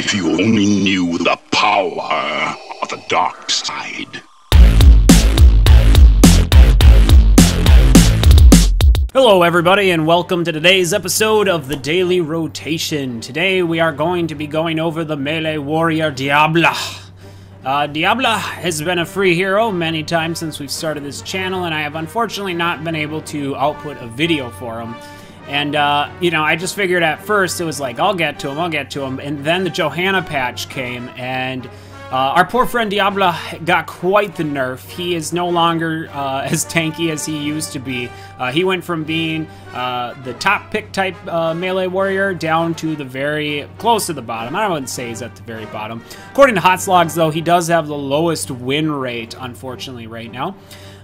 If you only knew the power of the dark side. Hello everybody and welcome to today's episode of the Daily Rotation. Today we are going to be going over the melee warrior Diablo. Diablo has been a free hero many times since we've started this channel, and I have unfortunately not been able to output a video for him. And, you know, I just figured at first it was like, I'll get to him, and then the Johanna patch came, and our poor friend Diablo got quite the nerf. He is no longer as tanky as he used to be. He went from being the top pick type melee warrior down to the very close to the bottom. I wouldn't say he's at the very bottom. According to Hotslogs, though, he does have the lowest win rate, unfortunately, right now.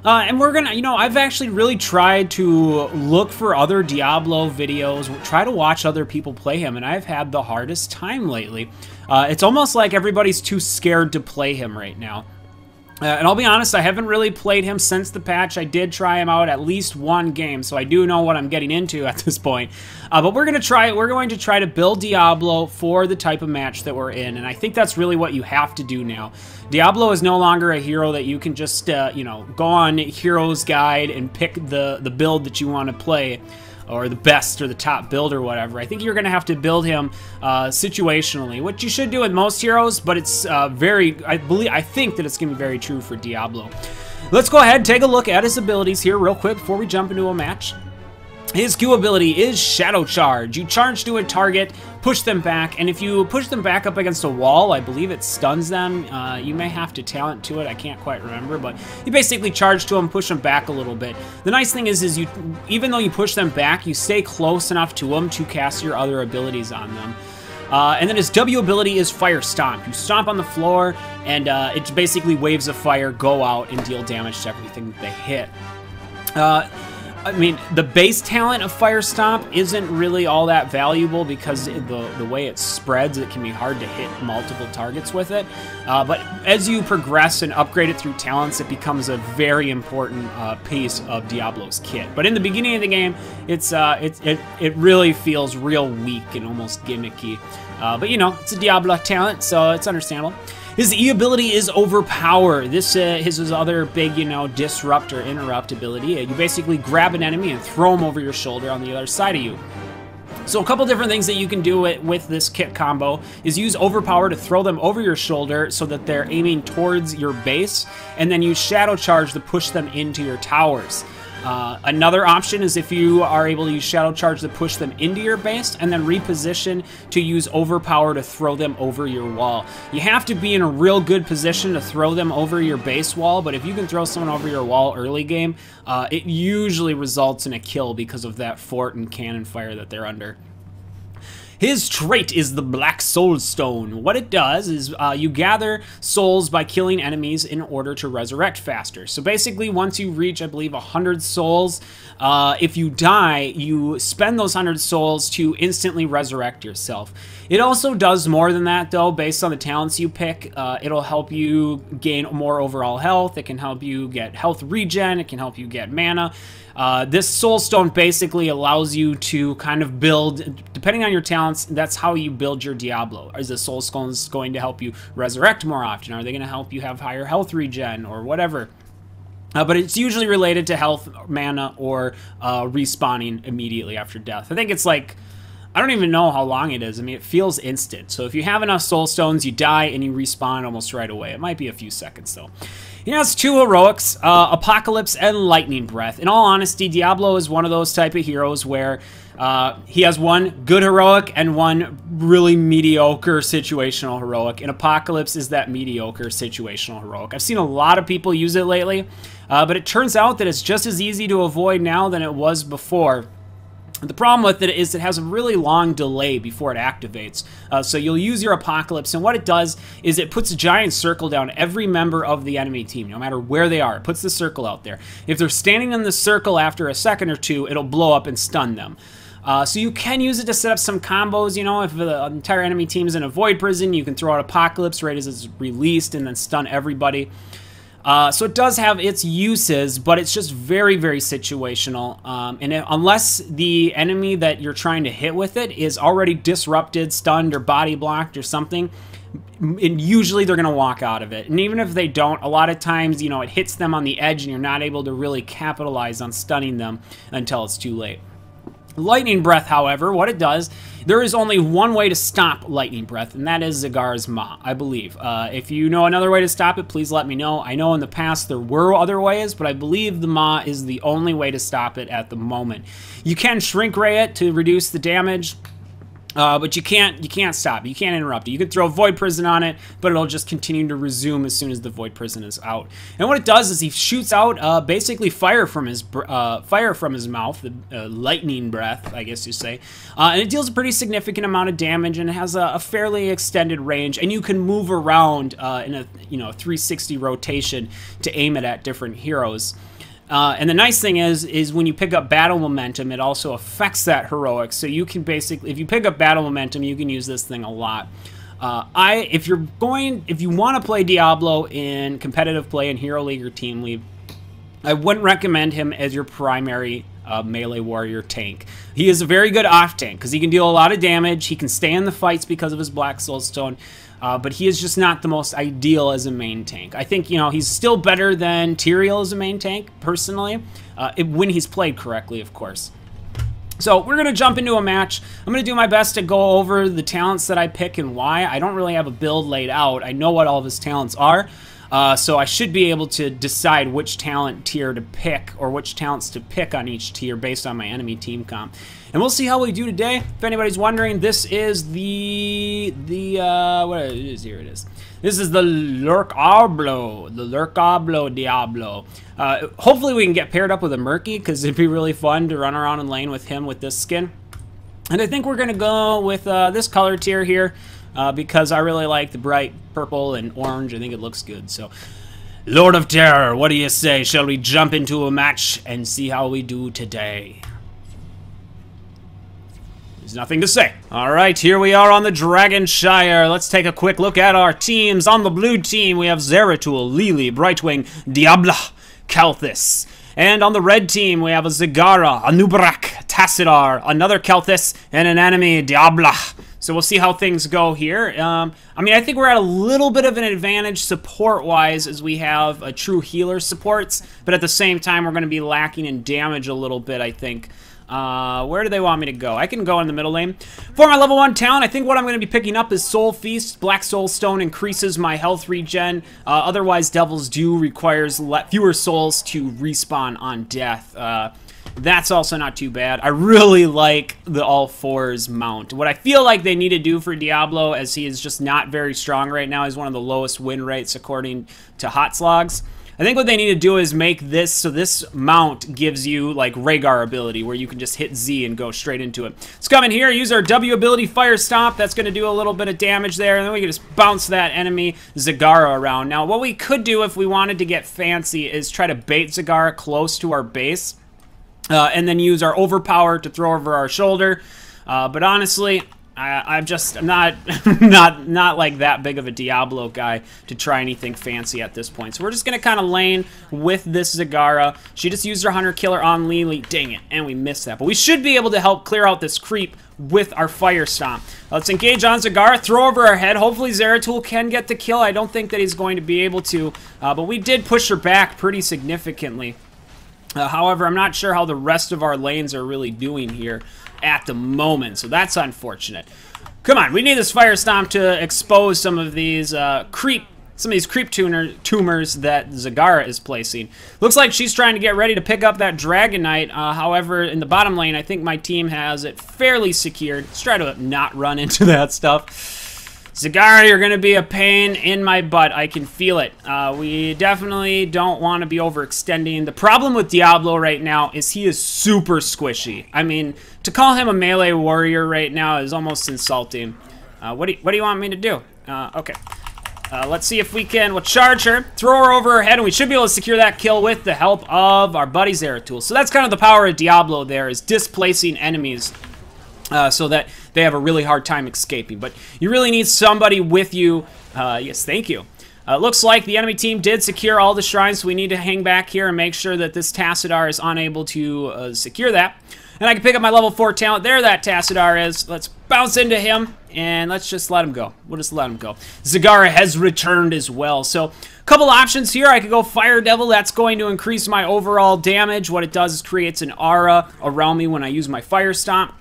And we're gonna, you know, I've actually really tried to look for other Diablo videos, try to watch other people play him, and I've had the hardest time lately. It's almost like everybody's too scared to play him right now. And I'll be honest, I haven't really played him since the patch. I did try him out at least one game, so I do know what I'm getting into at this point. But we're going to try to build Diablo for the type of match that we're in, and I think that's really what you have to do now. Diablo is no longer a hero that you can just, you know, go on Hero's Guide and pick the build that you want to play, or the best or the top build or whatever. I think you're going to have to build him situationally, which you should do with most heroes, but it's I think that it's going to be very true for Diablo. Let's go ahead and take a look at his abilities here real quick before we jump into a match. His Q ability is Shadow Charge. You charge to a target, push them back, and if you push them back up against a wall, I believe it stuns them. You may have to talent to it, I can't quite remember, but you basically charge to them, push them back a little bit. The nice thing is you, even though you push them back, you stay close enough to them to cast your other abilities on them. And then his W ability is Fire Stomp. You stomp on the floor, and it basically waves of fire go out and deal damage to everything that they hit. I mean, the base talent of Fire Stomp isn't really all that valuable because the way it spreads, it can be hard to hit multiple targets with it. But as you progress and upgrade it through talents, it becomes a very important piece of Diablo's kit. But in the beginning of the game, it really feels real weak and almost gimmicky. But you know, it's a Diablo talent, so it's understandable. His E ability is Overpower. This his other big, you know, disrupt or interrupt ability. You basically grab an enemy and throw him over your shoulder on the other side of you. So a couple different things that you can do with this kit combo is use Overpower to throw them over your shoulder so that they're aiming towards your base, and then use Shadow Charge to push them into your towers. Another option is if you are able to use Shadow Charge to push them into your base, and then reposition to use Overpower to throw them over your wall. You have to be in a real good position to throw them over your base wall, but if you can throw someone over your wall early game, it usually results in a kill because of that fort and cannon fire that they're under. His trait is the Black Soul Stone. What it does is you gather souls by killing enemies in order to resurrect faster. So basically, once you reach, I believe, 100 souls, if you die, you spend those 100 souls to instantly resurrect yourself. It also does more than that, though, based on the talents you pick. It'll help you gain more overall health. It can help you get health regen. It can help you get mana. This Soul Stone basically allows you to kind of build, depending on your talents, that's how you build your Diablo. Is the Soul Stone going to help you resurrect more often? Are they going to help you have higher health regen or whatever? But it's usually related to health, mana, or respawning immediately after death. I think it's like, I don't even know how long it is. I mean, it feels instant. So if you have enough Soul Stones, you die and you respawn almost right away. It might be a few seconds, though. He has two heroics, Apocalypse and Lightning Breath. In all honesty, Diablo is one of those type of heroes where he has one good heroic and one really mediocre situational heroic, and Apocalypse is that mediocre situational heroic. I've seen a lot of people use it lately, but it turns out that it's just as easy to avoid now than it was before. The problem with it is it has a really long delay before it activates. So you'll use your Apocalypse, and what it does is it puts a giant circle down every member of the enemy team, no matter where they are. It puts the circle out there. If they're standing in the circle after a second or two, it'll blow up and stun them. So you can use it to set up some combos, you know, if the entire enemy team is in a Void Prison, you can throw out Apocalypse right as it's released and then stun everybody. So it does have its uses, but it's just very, very situational. Unless the enemy that you're trying to hit with it is already disrupted, stunned, or body blocked or something, and usually they're going to walk out of it. And even if they don't, a lot of times, you know, it hits them on the edge and you're not able to really capitalize on stunning them until it's too late. Lightning Breath, however, what it does, there is only one way to stop Lightning Breath, and that is Zagara's Ma, I believe. If you know another way to stop it, please let me know. I know in the past there were other ways, but I believe the Ma is the only way to stop it at the moment. You can Shrink Ray it to reduce the damage, but you can't stop it. You can't interrupt it. You can throw Void Prison on it, but it'll just continue to resume as soon as the Void Prison is out. And what it does is he shoots out basically fire from his mouth, the lightning breath, I guess you say, and it deals a pretty significant amount of damage, and it has a fairly extended range, and you can move around in a 360 rotation to aim it at different heroes. And the nice thing is when you pick up battle momentum, it also affects that heroic. So you can basically, if you pick up battle momentum, you can use this thing a lot. If you want to play Diablo in competitive play in Hero League or Team League, I wouldn't recommend him as your primary melee warrior tank. He is a very good off tank because he can deal a lot of damage. He can stay in the fights because of his Black Soulstone. But he is just not the most ideal as a main tank. I think, he's still better than Tyrael as a main tank, personally, when he's played correctly, of course. So we're going to jump into a match. I'm going to do my best to go over the talents that I pick and why. I don't really have a build laid out. I know what all of his talents are. So I should be able to decide which talent tier to pick or which talents to pick on each tier based on my enemy team comp. And we'll see how we do today. If anybody's wondering, this is what it is, here it is. This is the Diablo. Hopefully we can get paired up with a Murky because it'd be really fun to run around in lane with him with this skin. And I think we're going to go with this color tier here. Because I really like the bright purple and orange. I think it looks good. So, Lord of Terror, what do you say? Shall we jump into a match and see how we do today? There's nothing to say. All right, here we are on the Dragonshire. Let's take a quick look at our teams. On the blue team, we have Zeratul, Lili, Brightwing, Diablo, Kelthis. And on the red team, we have a Zagara, a Nubrak, Tassadar, another Kelthis, and an enemy, Diablo. So we'll see how things go here. I mean, I think we're at a little bit of an advantage support-wise as we have a true healer supports, but at the same time, we're going to be lacking in damage a little bit, I think. Where do they want me to go? I can go in the middle lane. For my level 1 talent, I think what I'm going to be picking up is Soul Feast. Black Soul Stone increases my health regen. Otherwise, Devil's Due requires fewer souls to respawn on death. That's also not too bad. I really like the all fours mount. What I feel like they need to do for Diablo, as he is just not very strong right now, he's one of the lowest win rates according to Hot Slogs. I think what they need to do is make this so this mount gives you like Rhaegar ability where you can just hit Z and go straight into it. Let's come in here, use our W ability Fire Stomp. That's going to do a little bit of damage there, and then we can just bounce that enemy Zagara around. Now, what we could do if we wanted to get fancy is try to bait Zagara close to our base. And then use our overpower to throw over our shoulder. But honestly, I'm not not like that big of a Diablo guy to try anything fancy at this point. So we're just gonna kind of lane with this Zagara. She just used her Hunter Killer on Lili. Dang it, and we missed that. But we should be able to help clear out this creep with our Fire Stomp. Let's engage on Zagara, throw over our head. Hopefully Zeratul can get the kill. I don't think that he's going to be able to, but we did push her back pretty significantly. However, I'm not sure how the rest of our lanes are really doing here at the moment, so that's unfortunate. Come on, we need this Fire Stomp to expose some of these creep tumors that Zagara is placing. Looks like she's trying to get ready to pick up that Dragon Knight. However, in the bottom lane, I think my team has it fairly secured. Let's try to not run into that stuff. Zagara, you're going to be a pain in my butt. I can feel it. We definitely don't want to be overextending. The problem with Diablo right now is he is super squishy. I mean, to call him a melee warrior right now is almost insulting. What do you want me to do? Okay. Let's see if we can. We'll charge her, throw her over her head, and we should be able to secure that kill with the help of our buddy Zeratul. So that's kind of the power of Diablo there, is displacing enemies. So that they have a really hard time escaping. But you really need somebody with you. Yes, thank you. Looks like the enemy team did secure all the shrines, so we need to hang back here and make sure that this Tassadar is unable to secure that. And I can pick up my level 4 talent. There that Tassadar is. Let's bounce into him, and let's just let him go. We'll just let him go. Zagara has returned as well. So, a couple options here. I could go Fire Devil. That's going to increase my overall damage. What it does is creates an aura around me when I use my Fire Stomp.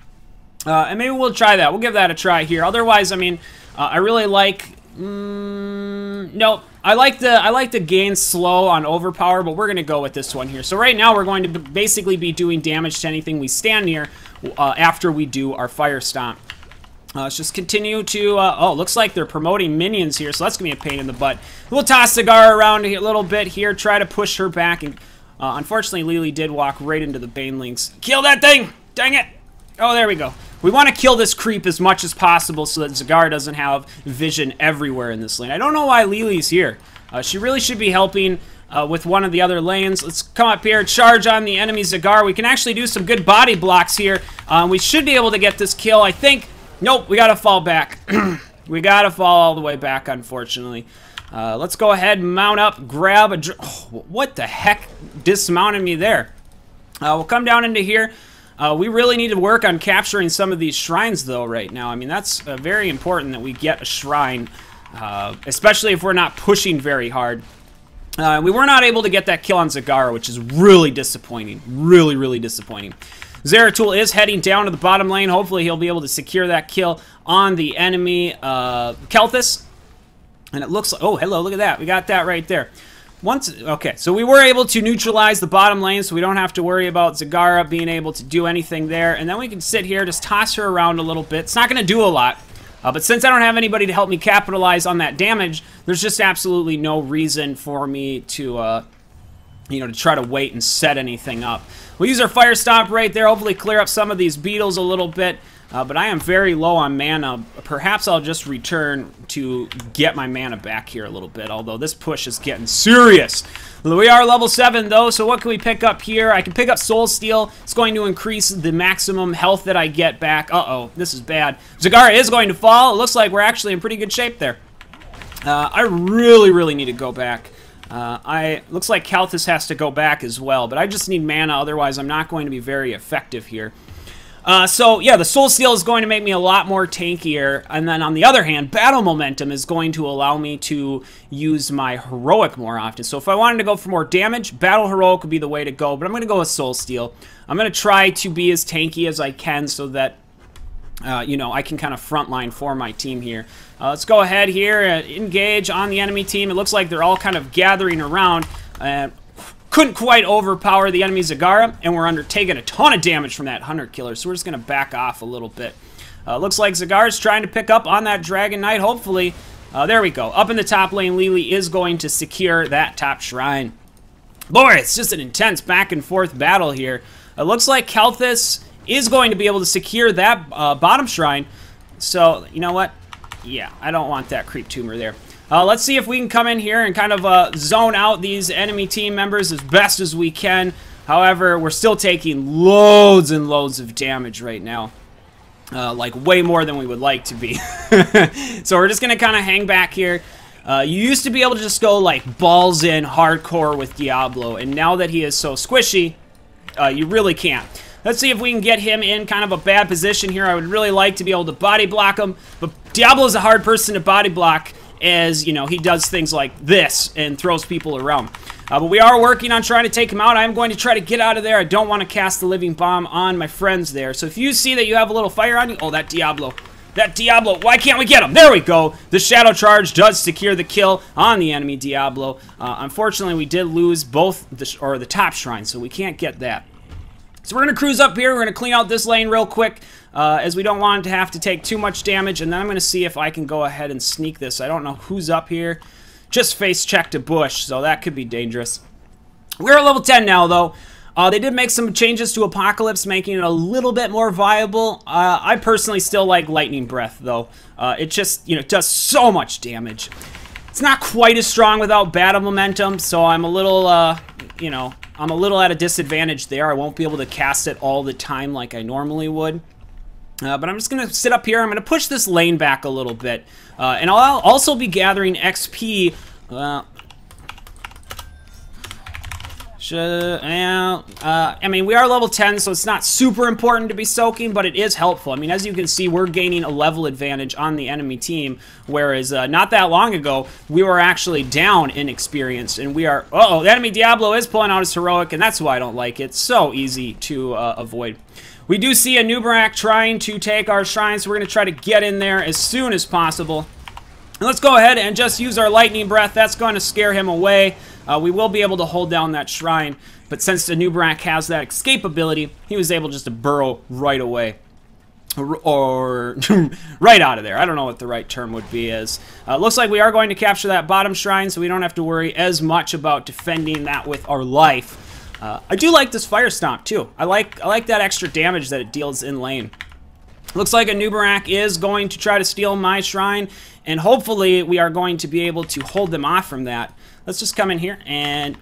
And maybe we'll try that. We'll give that a try here. Otherwise, I mean, I really like... no, I like the gain slow on overpower, but we're gonna go with this one here. So right now we're going to basically be doing damage to anything we stand near after we do our Fire Stomp. Let's just continue to, oh, looks like they're promoting minions here, so that's gonna be a pain in the butt. We'll toss Zagara around a little bit here, try to push her back, and unfortunately Lily did walk right into the Banelings. Kill that thing! Dang it! Oh, there we go. We want to kill this creep as much as possible so that Zagara doesn't have vision everywhere in this lane. I don't know why Lily's here. She really should be helping with one of the other lanes. Let's come up here, charge on the enemy Zagara. We can actually do some good body blocks here. We should be able to get this kill, I think. Nope, we got to fall back. We got to fall all the way back, unfortunately. Let's go ahead, mount up, grab a... Oh, what the heck dismounted me there? We'll come down into here. We really need to work on capturing some of these shrines, though, right now. I mean, that's very important that we get a shrine, especially if we're not pushing very hard. We were not able to get that kill on Zagara, which is really disappointing. Really, really disappointing. Zeratul is heading down to the bottom lane. Hopefully, he'll be able to secure that kill on the enemy Kelthus. And it looks like... Oh, hello, look at that. We got that right there. Okay, so we were able to neutralize the bottom lane, so we don't have to worry about Zagara being able to do anything there. And then we can sit here, just toss her around a little bit. It's not going to do a lot. But since I don't have anybody to help me capitalize on that damage, there's just absolutely no reason for me to, you know, to try to wait and set anything up. We'll use our Fire Stomp right there, hopefully clear up some of these beetles a little bit. But I am very low on mana. Perhaps I'll just return to get my mana back here a little bit, although this push is getting serious. We are level 7, though, so what can we pick up here? I can pick up Soul Steel. It's going to increase the maximum health that I get back. Uh-oh, this is bad. Zagara is going to fall. It looks like we're actually in pretty good shape there. I really, really need to go back. Looks like Kelthus has to go back as well, but I just need mana, otherwise I'm not going to be very effective here. So, yeah, the Soul Steel is going to make me a lot more tankier, and then on the other hand, Battle Momentum is going to allow me to use my Heroic more often. So if I wanted to go for more damage, Battle Heroic would be the way to go, but I'm going to go with Soul Steel. I'm going to try to be as tanky as I can so that, you know, I can kind of frontline for my team here. Let's go ahead here, engage on the enemy team. It looks like they're all kind of gathering around, couldn't quite overpower the enemy Zagara, and we're undertaking a ton of damage from that Hunter Killer, so we're just going to back off a little bit. Looks like Zagara's trying to pick up on that Dragon Knight, hopefully. There we go. Up in the top lane, Lily is going to secure that top shrine. Boy, it's just an intense back and forth battle here. It looks like Kelthus is going to be able to secure that bottom shrine, so you know what? Yeah, I don't want that creep tumor there. Let's see if we can come in here and kind of zone out these enemy team members as best as we can. However, we're still taking loads and loads of damage right now. Like way more than we would like to be. So we're just going to kind of hang back here. You used to be able to just go like balls in hardcore with Diablo, and now that he is so squishy, you really can't. Let's see if we can get him in kind of a bad position here. I would really like to be able to body block him, but Diablo's a hard person to body block, as, you know, he does things like this and throws people around. But we are working on trying to take him out. I'm going to try to get out of there. I don't want to cast the Living Bomb on my friends there. So if you see that you have a little fire on you... Oh, that Diablo. That Diablo. Why can't we get him? There we go. The Shadow Charge does secure the kill on the enemy Diablo. Unfortunately, we did lose both the top shrine, so we can't get that. So we're going to cruise up here. We're going to clean out this lane real quick, as we don't want to have to take too much damage. And then I'm going to see if I can go ahead and sneak this. I don't know who's up here. Just face check to bush, so that could be dangerous. We're at level 10 now, though. They did make some changes to Apocalypse, making it a little bit more viable. I personally still like Lightning Breath, though. It just, you know, does so much damage. It's not quite as strong without Battle Momentum, so I'm a little, you know, I'm a little at a disadvantage there. I won't be able to cast it all the time like I normally would. But I'm just going to sit up here. I'm going to push this lane back a little bit. And I'll also be gathering XP Well, I mean, we are level 10, so it's not super important to be soaking, but it is helpful. I mean, as you can see, we're gaining a level advantage on the enemy team, whereas not that long ago, we were actually down in experience, and we are... Uh-oh, the enemy Diablo is pulling out his heroic, and that's why I don't like it. It's so easy to avoid. We do see a Nubarak trying to take our shrine, so we're going to try to get in there as soon as possible. And let's go ahead and just use our lightning breath. That's going to scare him away. We will be able to hold down that shrine, but since the Nubarak has that escape ability, he was able just to burrow right away. Or right out of there. I don't know what the right term would be. Looks like we are going to capture that bottom shrine, so we don't have to worry as much about defending that with our life. I do like this Fire Stomp, too. I like that extra damage that it deals in lane. Looks like a Nubarak is going to try to steal my shrine, and hopefully we are going to be able to hold them off from that. Let's just come in here and...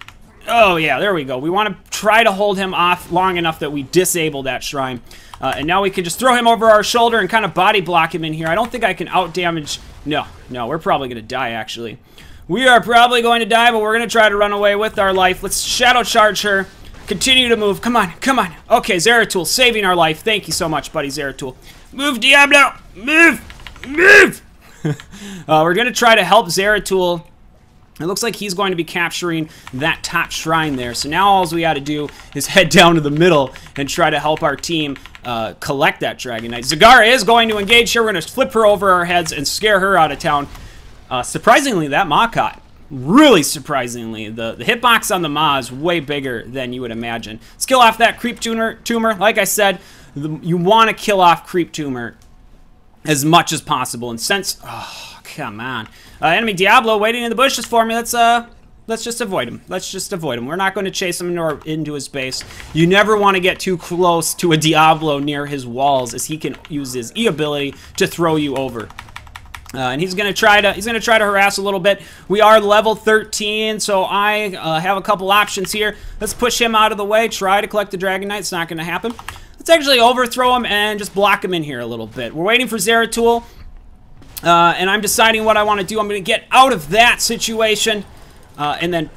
Oh, yeah, there we go. We want to try to hold him off long enough that we disable that shrine. And now we can just throw him over our shoulder and kind of body block him in here. I don't think I can out-damage... No, we're probably going to die, actually. We are probably going to die, but we're going to try to run away with our life. Let's Shadow Charge her. Continue to move. Come on, come on. Okay, Zeratul, saving our life. Thank you so much, buddy, Zeratul. Move, Diablo! Move! Move! We're going to try to help Zeratul. It looks like he's going to be capturing that top shrine there. So now all we got to do is head down to the middle and try to help our team collect that Dragon Knight. Zagara is going to engage here. We're going to flip her over our heads and scare her out of town. Surprisingly, that Ma caught. Really surprisingly. The hitbox on the Ma is way bigger than you would imagine. Let's kill off that creep tumor. Like I said, you want to kill off creep tumor as much as possible. And since... Oh, come on. Enemy Diablo waiting in the bushes for me. Let's just avoid him. Let's just avoid him. We're not going to chase him into his base. You never want to get too close to a Diablo near his walls, as he can use his E ability to throw you over. And he's gonna try to harass a little bit. We are level 13, so I have a couple options here. Let's push him out of the way. Try to collect the Dragon Knight. It's not gonna happen. Let's actually overthrow him and just block him in here a little bit. We're waiting for Zeratul. And I'm deciding what I want to do. I'm going to get out of that situation and then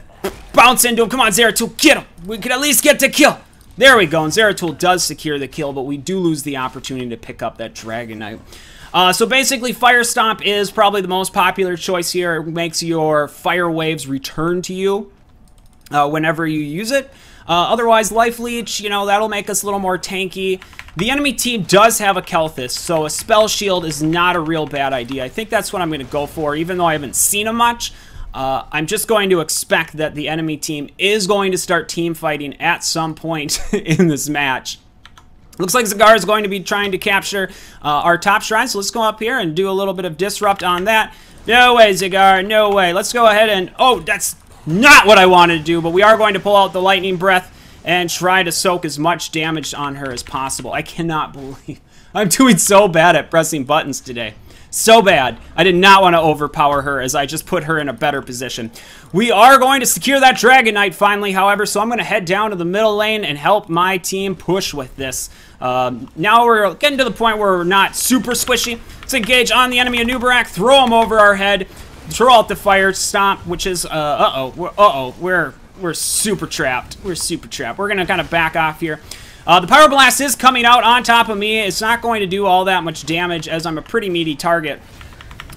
bounce into him. Come on, Zeratul, get him. We could at least get the kill. There we go. And Zeratul does secure the kill, but we do lose the opportunity to pick up that Dragon Knight. So basically, Fire Stomp is probably the most popular choice here. It makes your fire waves return to you whenever you use it. Otherwise, Life Leech, you know, that'll make us a little more tanky. The enemy team does have a Kelthus, so a Spell Shield is not a real bad idea. I think that's what I'm going to go for, even though I haven't seen him much. I'm just going to expect that the enemy team is going to start team fighting at some point in this match. Looks like Zagar is going to be trying to capture our top shrine, so let's go up here and do a little bit of disrupt on that. No way, Zagar, no way. Let's go ahead and... Oh, that's not what I wanted to do, but we are going to pull out the Lightning Breath and try to soak as much damage on her as possible. I cannot believe... I'm doing so bad at pressing buttons today. So bad. I did not want to overpower her, as I just put her in a better position. We are going to secure that Dragon Knight finally, however, so I'm going to head down to the middle lane and help my team push with this. Now we're getting to the point where we're not super squishy. Let's engage on the enemy of Nubarak, throw him over our head, throw out the Fire Stomp, which is, we're super trapped. We're super trapped. We're going to kind of back off here. The Pyro Blast is coming out on top of me. It's not going to do all that much damage, as I'm a pretty meaty target.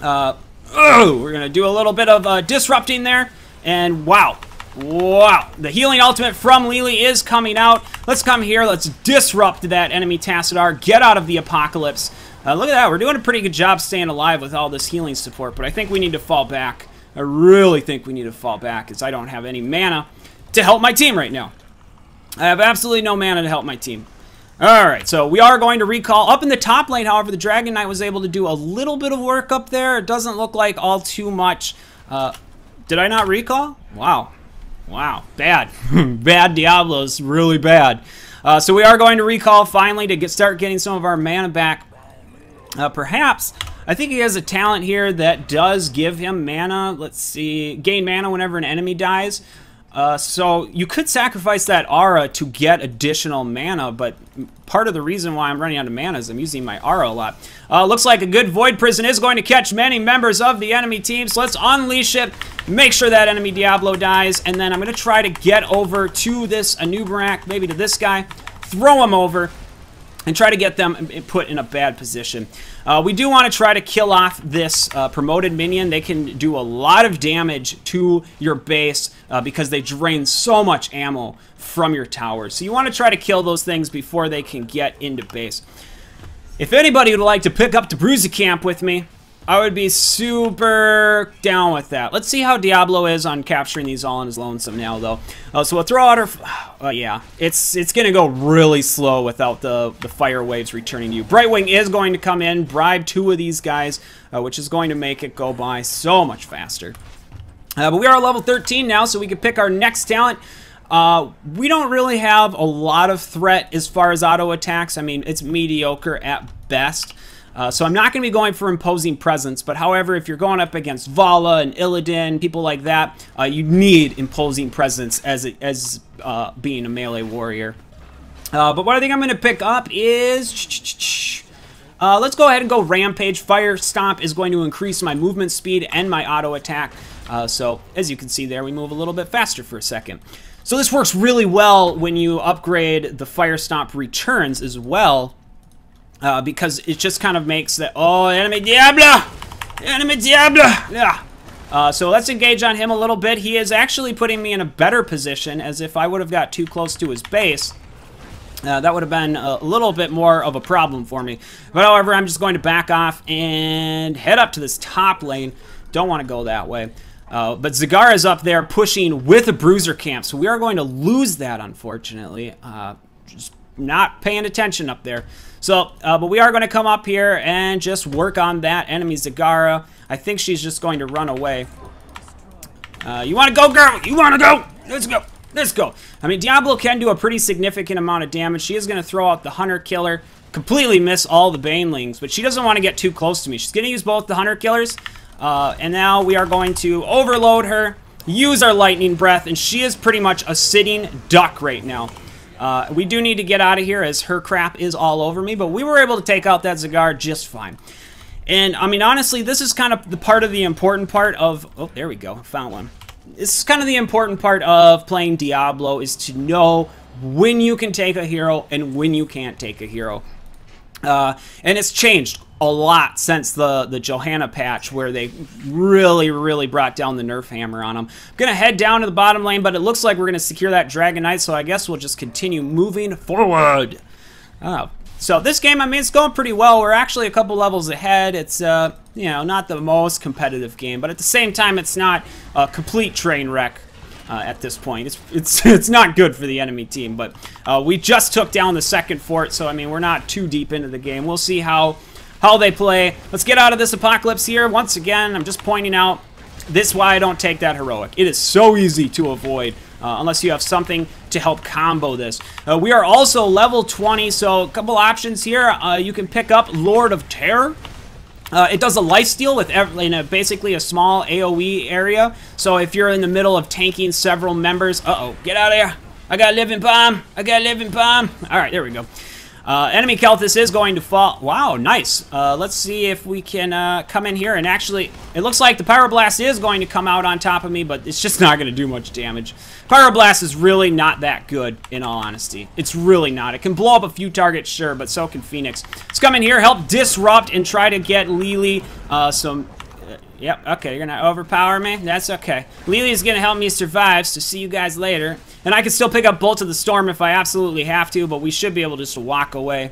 We're going to do a little bit of disrupting there. And wow. Wow. The Healing Ultimate from Lily is coming out. Let's come here. Let's disrupt that enemy Tassadar. Get out of the Apocalypse. Look at that. We're doing a pretty good job staying alive with all this healing support, but I think we need to fall back. I really think we need to fall back, as I don't have any mana to help my team right now. I have absolutely no mana to help my team. Alright, so we are going to recall. Up in the top lane, however, the Dragon Knight was able to do a little bit of work up there. It doesn't look like all too much. Did I not recall? Wow. Wow. Bad. Bad Diablos. Really bad. So we are going to recall finally to start getting some of our mana back. Perhaps, I think he has a talent here that does give him mana. Let's see. Gain mana whenever an enemy dies. So you could sacrifice that aura to get additional mana, but part of the reason why I'm running out of mana is I'm using my aura a lot. Looks like a good Void Prison is going to catch many members of the enemy team, so let's unleash it, make sure that enemy Diablo dies, and then I'm going to try to get over to this Anubarak, maybe to this guy, throw him over, and try to get them put in a bad position. We do want to try to kill off this promoted minion. They can do a lot of damage to your base because they drain so much ammo from your towers. So you want to try to kill those things before they can get into base. If anybody would like to pick up the Bruiser Camp with me, I would be super down with that. Let's see how Diablo is on capturing these all on his lonesome now, though. So we'll throw out our... yeah, it's going to go really slow without the fire waves returning to you. Brightwing is going to come in, bribe 2 of these guys, which is going to make it go by so much faster. But we are level 13 now, so we can pick our next talent. We don't really have a lot of threat as far as auto attacks. I mean, it's mediocre at best. So I'm not going to be going for Imposing Presence, but however, if you're going up against Vala and Illidan, people like that, you need Imposing Presence as being a melee warrior. But what I think I'm going to pick up is... let's go ahead and go Rampage. Fire Stomp is going to increase my movement speed and my auto attack. So as you can see there, we move a little bit faster for a second. So this works really well when you upgrade the Fire Stomp returns as well. Because it just kind of makes that, oh, enemy Diablo! Enemy Diablo! Yeah. So let's engage on him a little bit. He is actually putting me in a better position, as if I would have got too close to his base. That would have been a little bit more of a problem for me. But however, I'm just going to back off and head up to this top lane. Don't want to go that way. But Zagara is up there pushing with a Bruiser Camp, so we are going to lose that, unfortunately. Just not paying attention up there. So, but we are going to come up here and just work on that enemy Zagara. I think she's just going to run away. You want to go, girl? You want to go? Let's go. Let's go. I mean, Diablo can do a pretty significant amount of damage. She is going to throw out the Hunter Killer, completely miss all the Banelings, but she doesn't want to get too close to me. She's going to use both the Hunter Killers, and now we are going to overload her, use our Lightning Breath, and she is pretty much a sitting duck right now. We do need to get out of here as her crap is all over me, but we were able to take out that Zagar just fine. And, I mean, honestly, this is kind of the important part of... Oh, there we go. Found one. This is kind of the important part of playing Diablo, is to know when you can take a hero and when you can't take a hero. And it's changed a lot since the Johanna patch, where they really brought down the nerf hammer on them. I'm going to head down to the bottom lane, but it looks like we're going to secure that Dragon Knight, so I guess we'll just continue moving forward. So this game, I mean, it's going pretty well. We're actually a couple levels ahead. It's, you know, not the most competitive game, but at the same time, it's not a complete train wreck. At this point, it's not good for the enemy team, but we just took down the second fort, so I mean, we're not too deep into the game. We'll see how they play. Let's get out of this apocalypse here. Once again, I'm just pointing out, this is why I don't take that heroic. It is so easy to avoid unless you have something to help combo this. We are also level 20, so a couple options here. You can pick up Lord of Terror. It does a lifesteal with basically a small AoE area. So if you're in the middle of tanking several members, get out of here! I got a living bomb. I got a living bomb. All right, there we go. Enemy Kelthus is going to fall. Wow, nice. Let's see if we can come in here and actually... It looks like the Pyroblast is going to come out on top of me, but it's just not going to do much damage. Pyroblast is really not that good, in all honesty. It's really not. It can blow up a few targets, sure, but so can Phoenix. Let's come in here, help disrupt, and try to get Lily some... Yep, okay, you're gonna overpower me? That's okay. Lily's gonna help me survive, so see you guys later. And I can still pick up Bolt of the Storm if I absolutely have to, but we should be able just to walk away.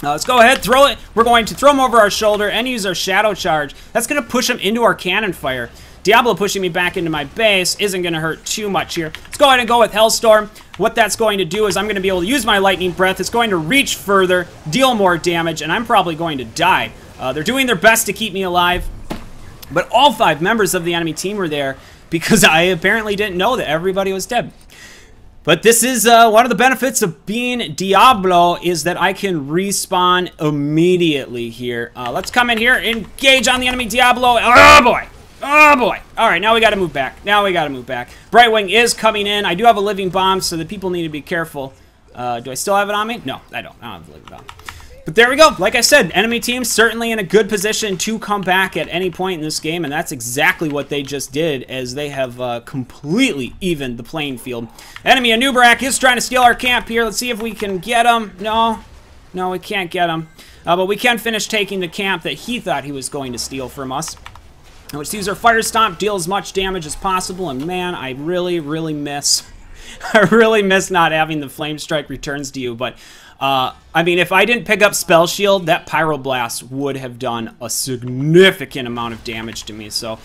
Let's go ahead, throw it. We're going to throw him over our shoulder and use our Shadow Charge. That's gonna push him into our Cannon Fire. Diablo pushing me back into my base isn't gonna hurt too much here. Let's go ahead and go with Hellstorm. What that's going to do is I'm gonna be able to use my Lightning Breath. It's going to reach further, deal more damage, and I'm probably going to die. They're doing their best to keep me alive. But all 5 members of the enemy team were there because I apparently didn't know that everybody was dead. But this is one of the benefits of being Diablo, is that I can respawn immediately here. Let's come in here, engage on the enemy Diablo. Oh boy! Oh boy. Alright, now we gotta move back. Brightwing is coming in. I do have a living bomb, so the people need to be careful. Do I still have it on me? No, I don't. I don't have a living bomb. But there we go. Like I said, enemy team certainly in a good position to come back at any point in this game, and that's exactly what they just did, as they have completely evened the playing field. Enemy Anubarak is trying to steal our camp here. Let's see if we can get him. No, we can't get him. But we can finish taking the camp that he thought he was going to steal from us. Which sees our Fire Stomp deal as much damage as possible, and man, I really, really miss... I really miss not having the Flame Strike returns to you, but... I mean, if I didn't pick up Spell Shield, that Pyroblast would have done a significant amount of damage to me. So,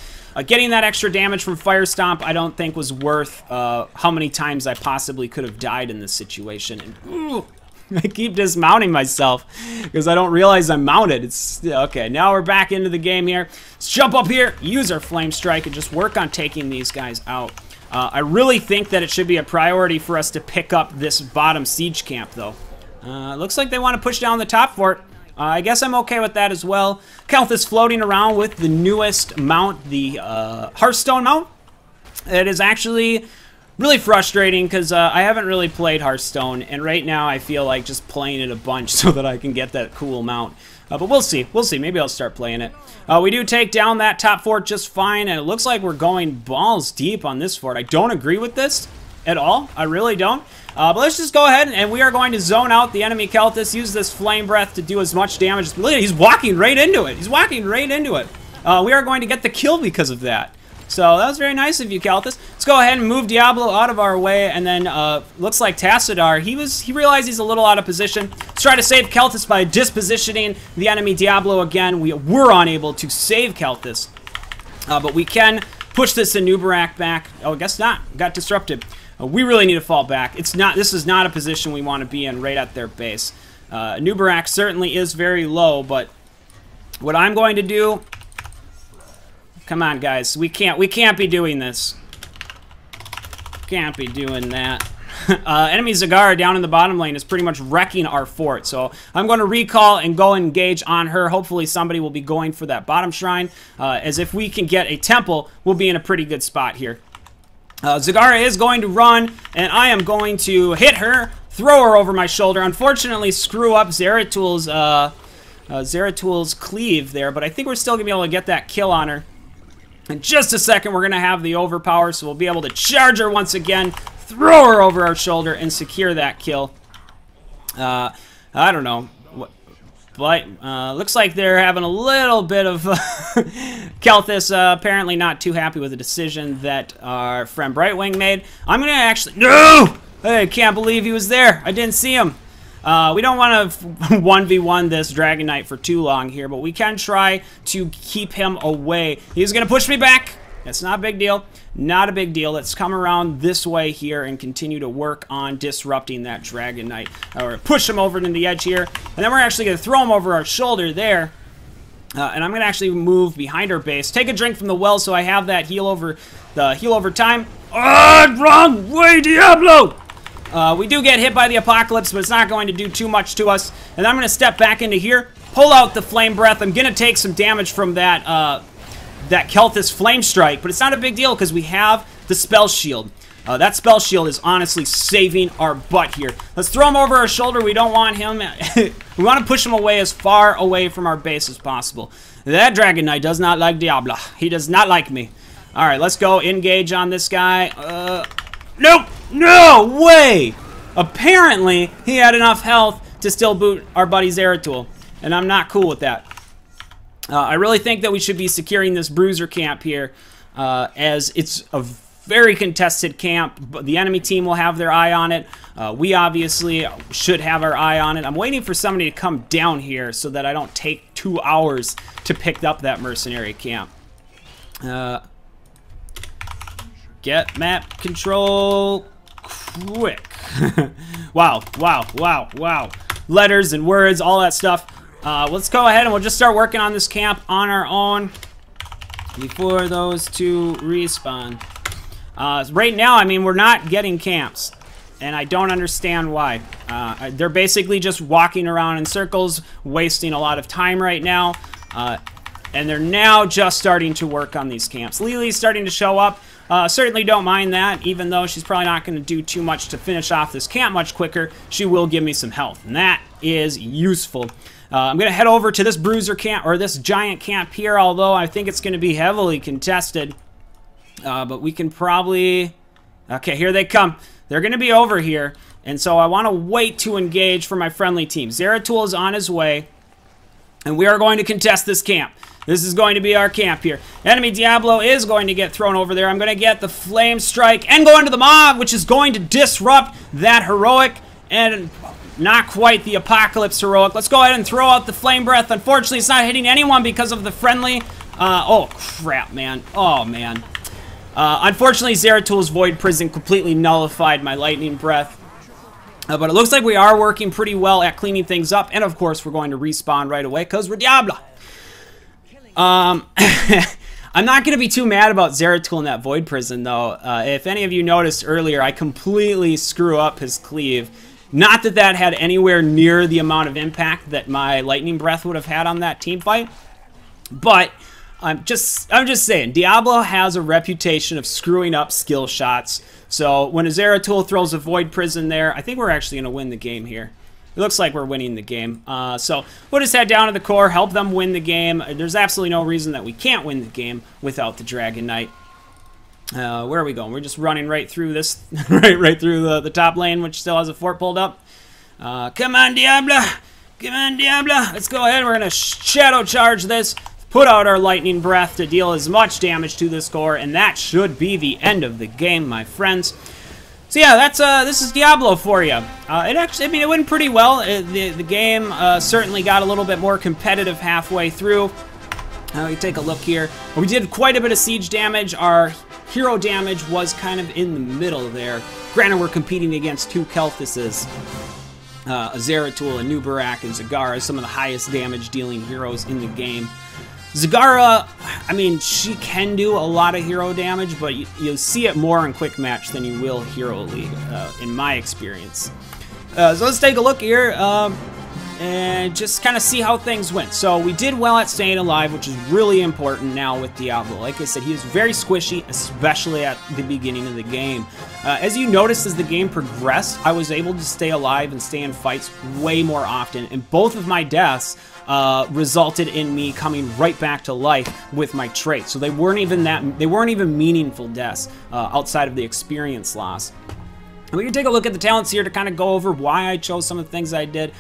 getting that extra damage from Fire Stomp, I don't think was worth how many times I possibly could have died in this situation. And ooh, I keep dismounting myself because I don't realize I'm mounted. It's okay. Now we're back into the game here. Let's jump up here, use our Flame Strike, and just work on taking these guys out. I really think that it should be a priority for us to pick up this bottom siege camp, though. Looks like they want to push down the top fort. I guess I'm okay with that as well. Kelth is floating around with the newest mount, the Hearthstone mount. It is actually really frustrating because I haven't really played Hearthstone, and right now I feel like just playing it a bunch so that I can get that cool mount. But we'll see. We'll see. Maybe I'll start playing it. We do take down that top fort just fine, and it looks like we're going balls deep on this fort. I don't agree with this at all. I really don't. But let's just go ahead, and we are going to zone out the enemy Kelthus, use this Flame Breath to do as much damage as... Look at it, he's walking right into it. He's walking right into it. We are going to get the kill because of that. So that was very nice of you, Kelthus. Let's go ahead and move Diablo out of our way, and then looks like Tassadar, he realized he's a little out of position. Let's try to save Kelthus by dispositioning the enemy Diablo again. We were unable to save Kelthus, but we can push this Anubarak back. Oh, I guess not. Got disrupted. We really need to fall back. This is not a position we want to be in right at their base. Anubarak certainly is very low, but what I'm going to do... Come on, guys. We can't be doing this. Can't be doing that. Enemy Zagara down in the bottom lane is pretty much wrecking our fort. So I'm going to recall and go engage on her. Hopefully somebody will be going for that bottom shrine. As if we can get a temple, we'll be in a pretty good spot here. Zagara is going to run, and I am going to hit her, throw her over my shoulder. Unfortunately, screw up Zeratul cleave there, but I think we're still going to be able to get that kill on her. In just a second, we're going to have the overpower, so we'll be able to charge her once again, throw her over our shoulder, and secure that kill. I don't know. But looks like they're having a little bit of... Kelthus apparently not too happy with the decision that our friend Brightwing made. I'm going to actually... No! I can't believe he was there. I didn't see him. We don't want to 1v1 this Dragon Knight for too long here, but we can try to keep him away. He's going to push me back. That's not a big deal. Not a big deal. Let's come around this way here and continue to work on disrupting that Dragon Knight. Or push him over to the edge here. And then we're actually going to throw him over our shoulder there. And I'm going to actually move behind our base. Take a drink from the well so I have that heal over time. Oh, wrong way, Diablo! We do get hit by the Apocalypse, but it's not going to do too much to us. And I'm going to step back into here, pull out the Flame Breath. I'm going to take some damage from that that Kelthus Flame Strike, but it's not a big deal because we have the Spell Shield. That Spell Shield is honestly saving our butt here. Let's throw him over our shoulder. We don't want him... we want to push him away as far away from our base as possible. That Dragon Knight does not like Diablo. He does not like me. Alright, let's go engage on this guy. Nope! No way! Apparently, he had enough health to still boot our buddy Zeratul, and I'm not cool with that. I really think that we should be securing this Bruiser camp here, as it's a very contested camp. But the enemy team will have their eye on it. We obviously should have our eye on it. I'm waiting for somebody to come down here so that I don't take 2 hours to pick up that mercenary camp. Get map control quick. Wow. Letters and words, all that stuff. Let's go ahead and we'll just start working on this camp on our own before those two respawn. Right now, I mean, we're not getting camps, and I don't understand why. They're basically just walking around in circles, wasting a lot of time right now. And they're now just starting to work on these camps. Lily's starting to show up. Certainly don't mind that, even though she's probably not going to do too much to finish off this camp much quicker. She will give me some health, and that is useful. I'm going to head over to this bruiser camp, or this giant camp here, although I think it's going to be heavily contested. But we can probably... Okay, here they come. They're going to be over here, and so I want to wait to engage for my friendly team. Zeratul is on his way, and we are going to contest this camp. This is going to be our camp here. Enemy Diablo is going to get thrown over there. I'm going to get the Flame Strike and go into the mob, which is going to disrupt that heroic and not quite the Apocalypse heroic. Let's go ahead and throw out the Flame Breath. Unfortunately, it's not hitting anyone because of the friendly. Oh, crap, man. Oh, man. Unfortunately, Zeratul's Void Prison completely nullified my Lightning Breath. But it looks like we are working pretty well at cleaning things up. And, of course, we're going to respawn right away because we're Diablo. I'm not going to be too mad about Zeratul in that Void Prison, though. If any of you noticed earlier, I completely screw up his cleave. Not that that had anywhere near the amount of impact that my Lightning Breath would have had on that team fight. But I'm just saying, Diablo has a reputation of screwing up skill shots. So when a Zeratul throws a Void Prison there, I think we're actually going to win the game here. It looks like we're winning the game. So we'll just head down to the core, help them win the game. There's absolutely no reason that we can't win the game without the Dragon Knight. Where are we going? We're just running right through this, right through the top lane, which still has a fort pulled up. Come on, Diablo. Come on, Diablo. Let's go ahead. We're going to shadow charge this. Put out our Lightning Breath to deal as much damage to this core, and that should be the end of the game, my friends. So yeah, that's this is Diablo for you. It went pretty well. The game certainly got a little bit more competitive halfway through. We take a look here. We did quite a bit of siege damage. Our hero damage was kind of in the middle there. Granted, we're competing against two Kelthuses, a Zeratul, a Nubarak, and Zagara, some of the highest damage dealing heroes in the game. Zagara, I mean, she can do a lot of hero damage, but you'll see it more in Quick Match than you will Hero League, in my experience. So let's take a look here and just kind of see how things went. So we did well at staying alive, which is really important now with Diablo. Like I said, he was very squishy, especially at the beginning of the game. As you noticed, as the game progressed, I was able to stay alive and stay in fights way more often, and both of my deaths resulted in me coming right back to life with my traits. So they weren't even meaningful deaths outside of the experience loss. And we can take a look at the talents here to kind of go over why I chose some of the things I did.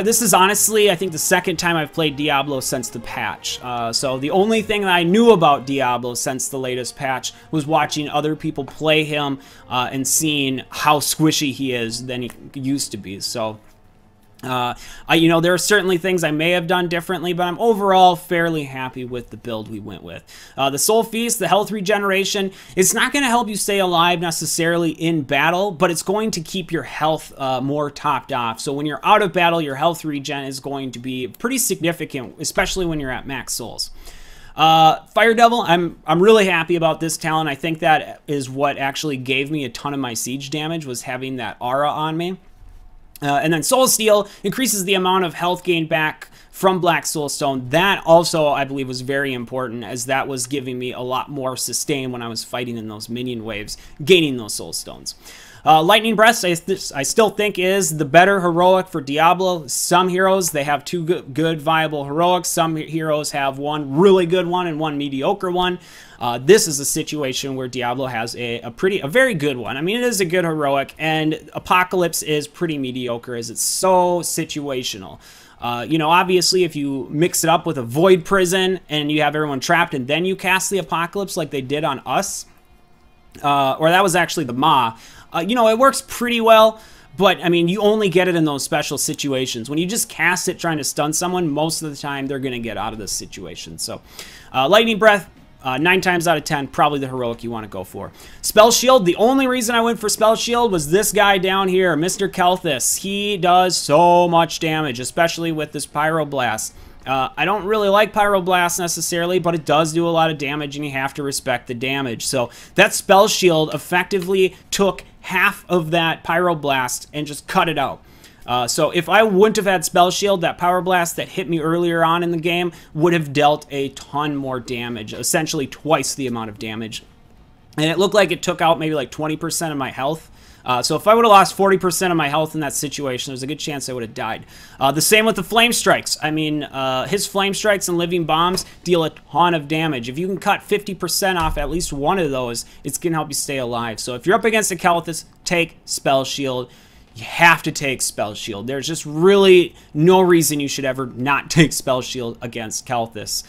This is honestly, I think, the second time I've played Diablo since the patch. So the only thing that I knew about Diablo since the latest patch was watching other people play him and seeing how squishy he is than he used to be. So you know, there are certainly things I may have done differently, but I'm overall fairly happy with the build we went with. The Soul Feast, the health regeneration, it's not going to help you stay alive necessarily in battle, but it's going to keep your health more topped off. So when you're out of battle, your health regen is going to be pretty significant, especially when you're at max souls. Fire Devil, I'm really happy about this talent. I think that is what actually gave me a ton of my siege damage, was having that aura on me. And then Soul Steel increases the amount of health gained back from Black Soulstone. That also, I believe, was very important, as that was giving me a lot more sustain when I was fighting in those minion waves, gaining those Soul Stones. Lightning Breath, I still think, is the better heroic for Diablo. Some heroes, they have two good viable heroics. Some heroes have one really good one and one mediocre one. This is a situation where Diablo has a very good one. I mean, it is a good heroic, and Apocalypse is pretty mediocre, as it's so situational. You know, obviously, if you mix it up with a Void Prison and you have everyone trapped and then you cast the Apocalypse like they did on us, or that was actually the Ma, you know, it works pretty well. But, I mean, you only get it in those special situations. When you just cast it trying to stun someone, most of the time they're going to get out of this situation. So, Lightning Breath, 9 times out of 10, probably the heroic you want to go for. Spell Shield, the only reason I went for Spell Shield was this guy down here, Mr. Kelthus. He does so much damage, especially with this Pyroblast. I don't really like Pyroblast necessarily, but it does do a lot of damage, and you have to respect the damage. So that Spell Shield effectively took half of that Pyroblast and just cut it out. So if I wouldn't have had Spell Shield, that Power Blast that hit me earlier on in the game would have dealt a ton more damage, essentially twice the amount of damage. And it looked like it took out maybe like 20% of my health. So if I would have lost 40% of my health in that situation, there's a good chance I would have died. The same with the Flame Strikes. I mean, his Flame Strikes and Living Bombs deal a ton of damage. If you can cut 50% off at least one of those, it's going to help you stay alive. So if you're up against a Kel'Thus, take Spell Shield. You have to take Spell Shield. There's just really no reason you should ever not take Spell Shield against Kel'Thus.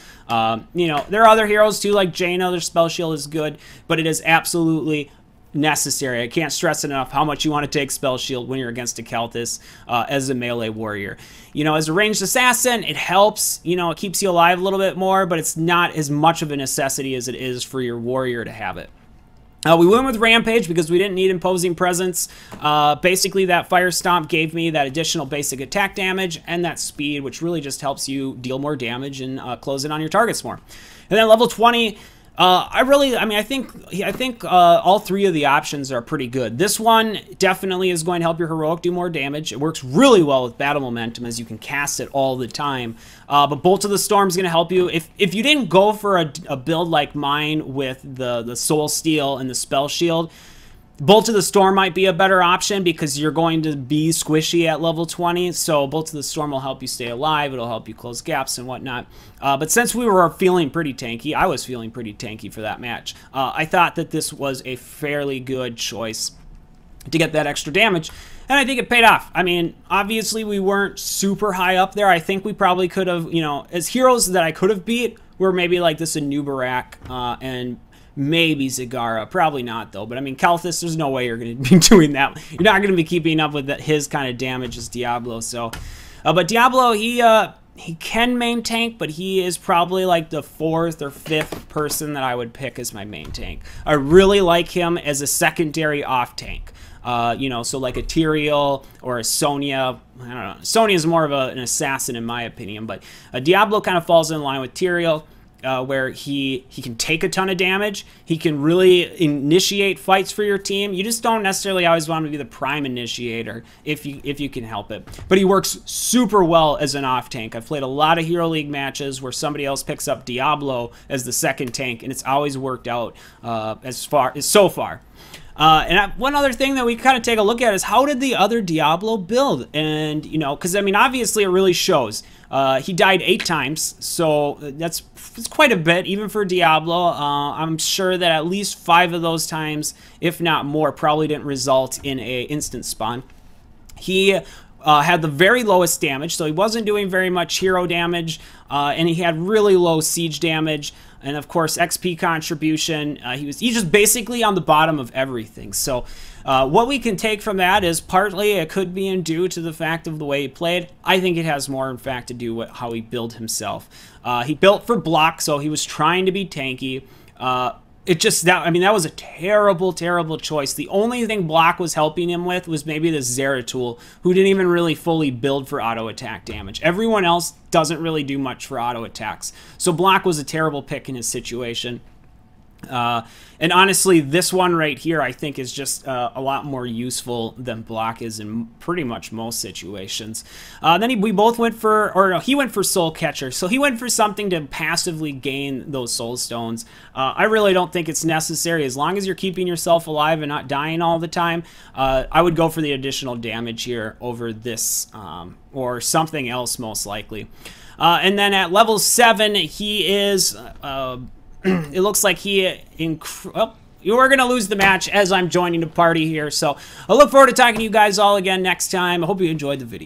You know, there are other heroes too, like Jaina. Their Spell Shield is good, but it is absolutely necessary. I can't stress enough how much you want to take Spell Shield when you're against a Kel'Thus as a melee warrior. You know, as a ranged assassin, it helps. You know, it keeps you alive a little bit more, but it's not as much of a necessity as it is for your warrior to have it. We went with Rampage because we didn't need Imposing Presence. Basically, that Fire Stomp gave me that additional basic attack damage and that speed, which really just helps you deal more damage and close in on your targets more. And then level 20, I think all three of the options are pretty good. This one definitely is going to help your Heroic do more damage. It works really well with Battle Momentum as you can cast it all the time. But Bolt of the Storm is going to help you. If you didn't go for a build like mine with the Soul Steel and the Spell Shield, Bolt of the Storm might be a better option because you're going to be squishy at level 20, so Bolt of the Storm will help you stay alive, it'll help you close gaps and whatnot. But since we were feeling pretty tanky, I was feeling pretty tanky for that match, I thought that this was a fairly good choice to get that extra damage, and I think it paid off. I mean, obviously we weren't super high up there. I think we probably could have, you know, as heroes that I could have beat were maybe like this Anubarak and maybe Zagara. Probably not, though. But, I mean, Kel'Thus, there's no way you're going to be doing that. You're not going to be keeping up with his kind of damage as Diablo. So, but Diablo, he can main tank, but he is probably like the 4th or 5th person that I would pick as my main tank. I really like him as a secondary off tank. You know, so like a Tyrael or a Sonya. I don't know. Sonya is more of an assassin in my opinion, but Diablo kind of falls in line with Tyrael. Where he can take a ton of damage. He can really initiate fights for your team. You just don't necessarily always want him to be the prime initiator if you can help it. But he works super well as an off tank. I've played a lot of Hero League matches where somebody else picks up Diablo as the second tank, and it's always worked out so far. One other thing that we kind of take a look at is how did the other Diablo build? And, you know, because, I mean, obviously it really shows. He died 8 times, so that's quite a bit, even for Diablo. I'm sure that at least 5 of those times, if not more, probably didn't result in a instant spawn. He had the very lowest damage, so he wasn't doing very much hero damage, and he had really low siege damage, and of course XP contribution. He's just basically on the bottom of everything. So what we can take from that is partly it could be due to the fact of the way he played. I think it has more, in fact, to do with how he built himself. He built for block, so he was trying to be tanky. That was a terrible, terrible choice. The only thing block was helping him with was maybe the Zeratul, who didn't even really fully build for auto attack damage. Everyone else doesn't really do much for auto attacks. So block was a terrible pick in his situation. And honestly, this one right here, I think, is just a lot more useful than block is in pretty much most situations. Then we both went for, or no, he went for Soul Catcher. So he went for something to passively gain those Soul Stones. I really don't think it's necessary. As long as you're keeping yourself alive and not dying all the time, I would go for the additional damage here over this, or something else most likely. And then at level 7, he is... it looks like we're going to lose the match as I'm joining the party here. So I look forward to talking to you guys all again next time. I hope you enjoyed the video.